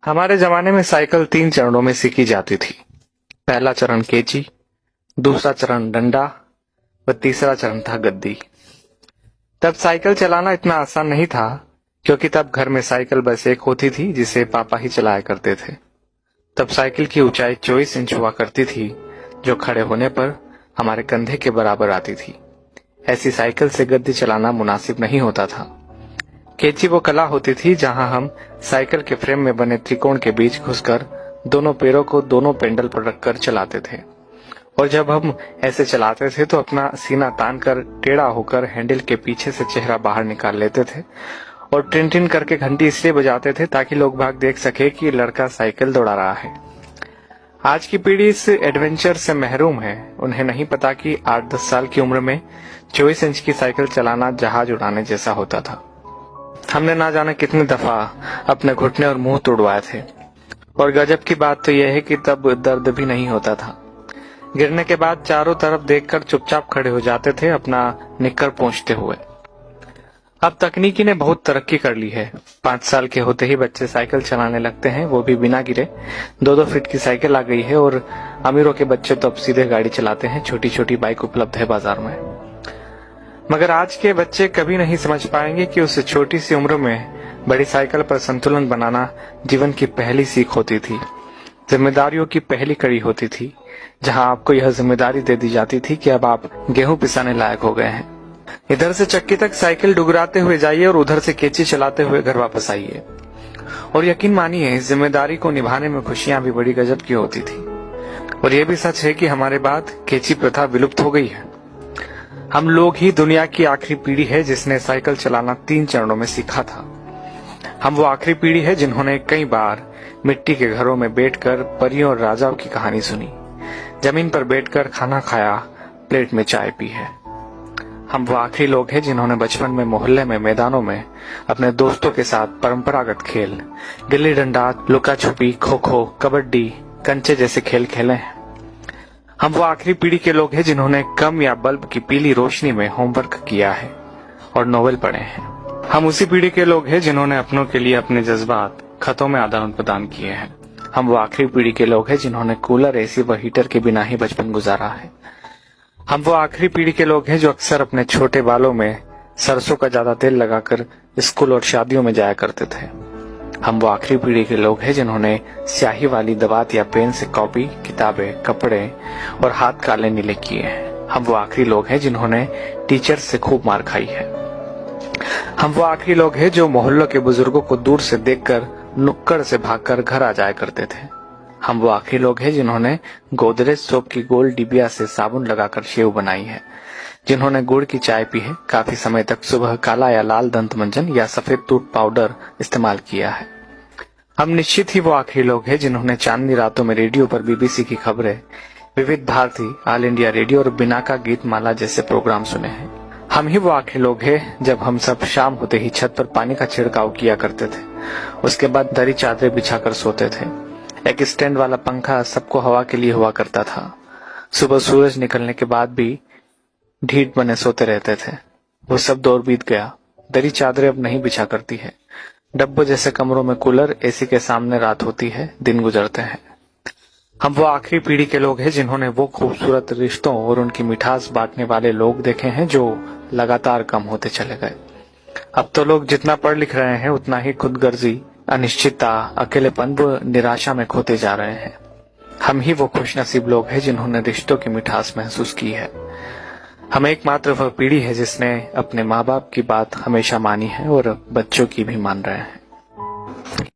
हमारे जमाने में साइकिल 3 चरणों में सीखी जाती थी। पहला चरण केची, दूसरा चरण डंडा व तीसरा चरण था गद्दी। तब साइकिल चलाना इतना आसान नहीं था, क्योंकि तब घर में साइकिल बस एक होती थी जिसे पापा ही चलाया करते थे। तब साइकिल की ऊंचाई 24 इंच हुआ करती थी, जो खड़े होने पर हमारे कंधे के बराबर आती थी। ऐसी साइकिल से गद्दी चलाना मुनासिब नहीं होता था। केची वो कला होती थी जहां हम साइकिल के फ्रेम में बने त्रिकोण के बीच घुसकर दोनों पैरों को दोनों पेंडल पर रखकर चलाते थे। और जब हम ऐसे चलाते थे तो अपना सीना तान कर टेढ़ा होकर हैंडल के पीछे से चेहरा बाहर निकाल लेते थे और टिन टिन करके घंटी इसलिए बजाते थे ताकि लोग बाग देख सके कि लड़का साइकिल दौड़ा रहा है। आज की पीढ़ी इस एडवेंचर से महरूम है। उन्हें नहीं पता कि 8-10 साल की उम्र में 24 इंच की साइकिल चलाना जहाज उड़ाने जैसा होता था। हमने ना जाने कितनी दफा अपने घुटने और मुंह तोड़वाए थे। और गजब की बात तो यह है कि तब दर्द भी नहीं होता था। गिरने के बाद चारों तरफ देखकर चुपचाप खड़े हो जाते थे, अपना निक्कर पोंछते हुए। अब तकनीकी ने बहुत तरक्की कर ली है। 5 साल के होते ही बच्चे साइकिल चलाने लगते हैं, वो भी बिना गिरे। 2-2 फीट की साइकिल आ गई है और अमीरों के बच्चे तो अब सीधे गाड़ी चलाते हैं। छोटी छोटी बाइक उपलब्ध है बाजार में। मगर आज के बच्चे कभी नहीं समझ पाएंगे कि उस छोटी सी उम्र में बड़ी साइकिल पर संतुलन बनाना जीवन की पहली सीख होती थी, जिम्मेदारियों की पहली कड़ी होती थी, जहां आपको यह जिम्मेदारी दे दी जाती थी कि अब आप गेहूं पिसाने लायक हो गए हैं। इधर से चक्की तक साइकिल डुगराते हुए जाइए और उधर से केची चलाते हुए घर वापस आइए। और यकीन मानिए, इस जिम्मेदारी को निभाने में खुशियां भी बड़ी गजब की होती थी। और यह भी सच है कि हमारे बाद केची प्रथा विलुप्त हो गई है। हम लोग ही दुनिया की आखिरी पीढ़ी है जिसने साइकिल चलाना 3 चरणों में सीखा था। हम वो आखिरी पीढ़ी है जिन्होंने कई बार मिट्टी के घरों में बैठकर परियों और राजाओं की कहानी सुनी, जमीन पर बैठकर खाना खाया, प्लेट में चाय पी है। हम वो आखिरी लोग हैं जिन्होंने बचपन में मोहल्ले में मैदानों में अपने दोस्तों के साथ परंपरागत खेल, गिल्ली डंडा, लुका छुपी, खो खो, कबड्डी, कंचे जैसे खेल खेले हैं। हम वो आखिरी पीढ़ी के लोग हैं जिन्होंने कम या बल्ब की पीली रोशनी में होमवर्क किया है और नोवेल पढ़े हैं। हम उसी पीढ़ी के लोग हैं जिन्होंने अपनों के लिए अपने जज्बात खतों में आदान प्रदान किए हैं। हम वो आखिरी पीढ़ी के लोग हैं जिन्होंने कूलर, एसी व हीटर के बिना ही बचपन गुजारा है। हम वो आखिरी पीढ़ी के लोग हैं जो अक्सर अपने छोटे बालों में सरसों का ज्यादा तेल लगाकर स्कूल और शादियों में जाया करते थे। हम वो आखिरी पीढ़ी के लोग हैं जिन्होंने स्याही वाली दवात या पेन से कॉपी, किताबें, कपड़े और हाथ काले नीले किए हैं। हम वो आखिरी लोग हैं जिन्होंने टीचर से खूब मार खाई है। हम वो आखिरी लोग हैं जो मोहल्लों के बुजुर्गों को दूर से देखकर नुक्कड़ से भागकर घर आ जाया करते थे। हम वो आखिरी लोग हैं जिन्होंने गोदरेज सोप की गोल डिबिया से साबुन लगाकर शेव बनाई है, जिन्होंने गुड़ की चाय पी है, काफी समय तक सुबह काला या लाल दंत मंजन या सफेद टूथ पाउडर इस्तेमाल किया है। हम निश्चित ही वो आखिरी लोग हैं जिन्होंने चांदनी रातों में रेडियो पर बीबीसी की खबरें, विविध भारती, ऑल इंडिया रेडियो और बिनाका गीत माला जैसे प्रोग्राम सुने हैं। हम ही वो आखिरी लोग हैं जब हम सब शाम होते ही छत पर पानी का छिड़काव किया करते थे। उसके बाद दरी चादरें बिछाकर सोते थे। एक स्टैंड वाला पंखा सबको हवा के लिए हुआ करता था। सुबह सूरज निकलने के बाद भी ढीठ बने सोते रहते थे। वो सब दौर बीत गया। दरी चादरें अब नहीं बिछा करती है। डब्बों जैसे कमरों में कूलर, एसी के सामने रात होती है, दिन गुजरते हैं। हम वो आखिरी पीढ़ी के लोग हैं जिन्होंने वो खूबसूरत रिश्तों और उनकी मिठास बांटने वाले लोग देखे हैं जो लगातार कम होते चले गए। अब तो लोग जितना पढ़ लिख रहे हैं उतना ही खुदगर्जी, अनिश्चितता, अकेलेपन व निराशा में खोते जा रहे हैं। हम ही वो खुशनसीब लोग हैं जिन्होंने रिश्तों की मिठास महसूस की है। हम एकमात्र वह पीढ़ी है जिसने अपने माँ बाप की बात हमेशा मानी है और बच्चों की भी मान रहे हैं।